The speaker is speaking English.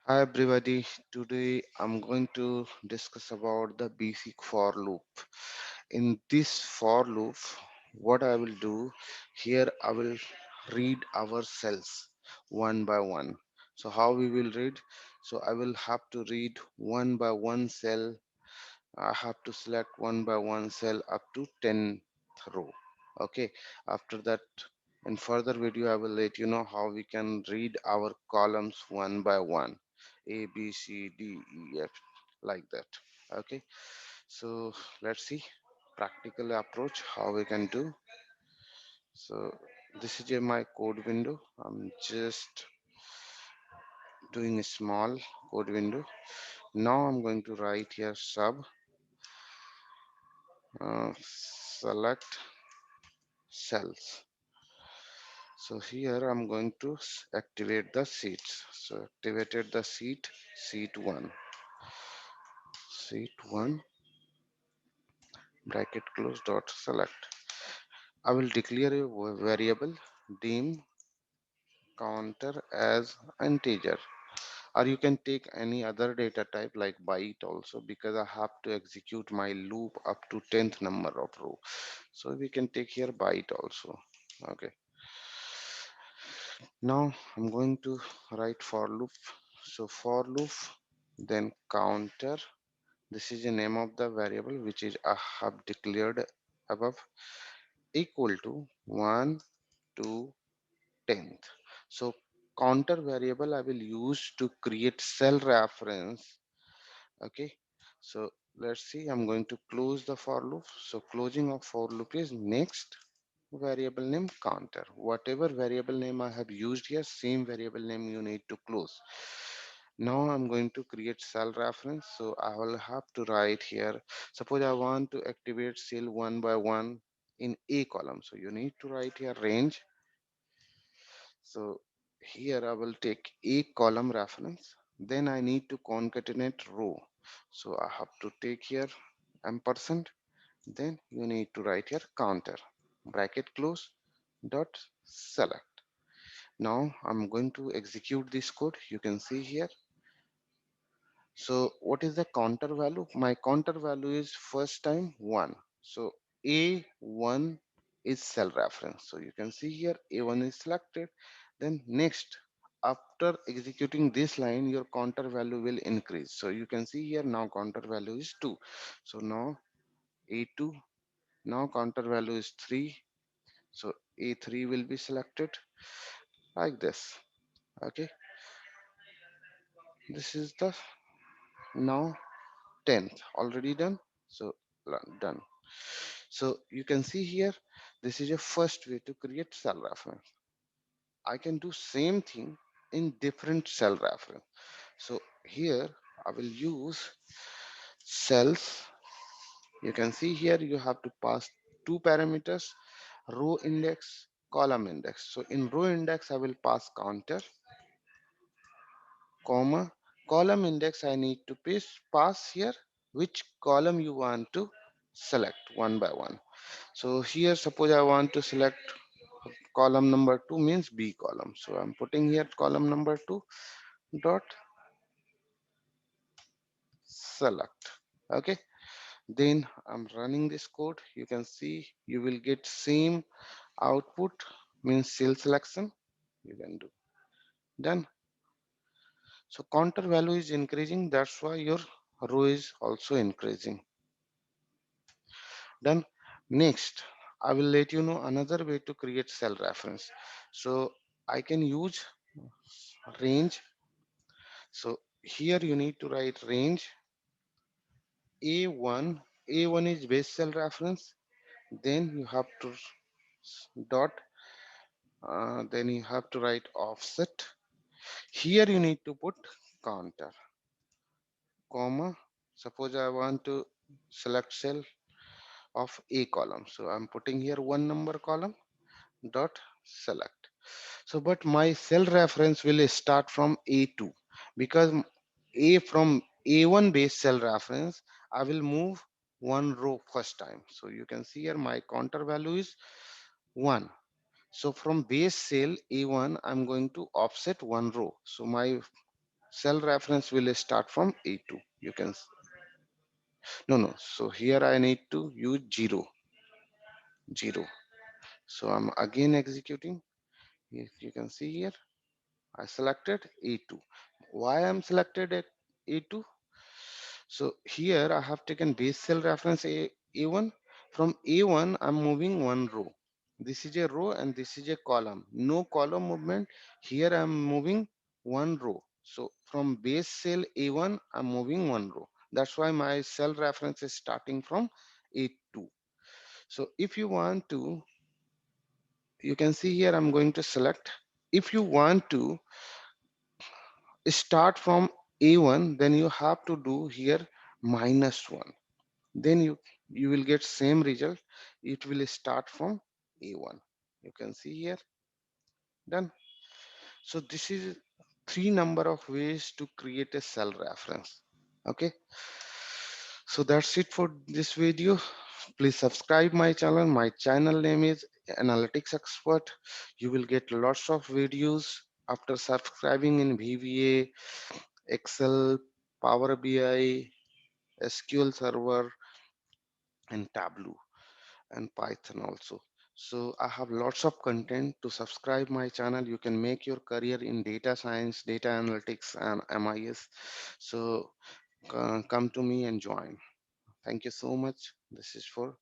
Hi everybody, today I'm going to discuss about the basic for loop. In this for loop, what I will do here, I will read our cells one by one. So how we will read? So I will have to read one by one cell. I have to select one by one cell up to 10th row. Okay, after that, in further video, I will let you know how we can read our columns one by one. A, B, C, D, E, F, like that. Okay, so let's see practical approach how we can do. So this is my code window. I'm just doing a small code window. Now I'm going to write here sub select cells. So here I'm going to activate the seats. So activated the seat 1, seat 1, bracket close dot select. I will declare a variable dim counter as integer, or you can take any other data type like byte also, because I have to execute my loop up to 10th number of row. So we can take here byte also. Okay, now I'm going to write for loop. So for loop, then counter. This is the name of the variable which is I have declared above, equal to 1 to 10th. So counter variable I will use to create cell reference. Okay, so let's see. I'm going to close the for loop. So closing of for loop is next variable name counter. Whatever variable name I have used here, same variable name you need to close. Now I'm going to create cell reference. So I will have to write here. Suppose I want to activate cell one by one in A column. So you need to write here range. So here I will take A column reference. Then I need to concatenate row. So I have to take here ampersand. Then you need to write here counter, bracket close, dot select. Now I'm going to execute this code. You can see here. So what is the counter value? My counter value is first time 1. So A1 is cell reference. So you can see here A1 is selected. Then next, after executing this line, your counter value will increase. So you can see here now counter value is 2. So now A2, now counter value is 3. So A3 will be selected like this. Okay, this is the now 10th already done. So done. So you can see here, this is a first way to create cell reference. I can do same thing in different cell reference. So here I will use cells. You can see here you have to pass two parameters, row index, column index. So in row index, I will pass counter, comma, column index I need to pass here which column you want to select one by one. So here suppose I want to select column number 2 means B column. So I'm putting here column number 2 dot select. Okay. Then I'm running this code. You can see you will get same output means cell selection. You can do done. So counter value is increasing. That's why your row is also increasing. Done. Next, I will let you know another way to create cell reference. So I can use range. So here you need to write range A1. A1 is base cell reference. Then you have to dot. Then you have to write offset. Here you need to put counter, comma. Suppose I want to select cell of A column. So I'm putting here one number column dot select. So but my cell reference will start from A2 because A from A1 base cell reference I will move one row first time. So you can see here my counter value is 1. So from base cell A1 I'm going to offset one row. So my cell reference will start from A2. You can, no, so here I need to use 0. So I'm again executing. If you can see here, I selected A2. Why I'm selected at A2? So here I have taken base cell reference A1. From A1, I'm moving one row. This is a row and this is a column. No column movement. Here I'm moving one row. So from base cell A1, I'm moving one row. That's why my cell reference is starting from A2. So if you want to, you can see here, I'm going to select. If you want to start from A1, then you have to do here -1. Then you will get same result. It will start from A1. You can see here, done. So this is three number of ways to create a cell reference. Okay, so that's it for this video. Please subscribe my channel. My channel name is Analytics Expert. You will get lots of videos after subscribing in VBA, Excel, Power BI, SQL Server, and Tableau, and Python also. So I have lots of content. To subscribe my channel, you can make your career in data science, data analytics, and MIS. So come to me and join. Thank you so much. This is for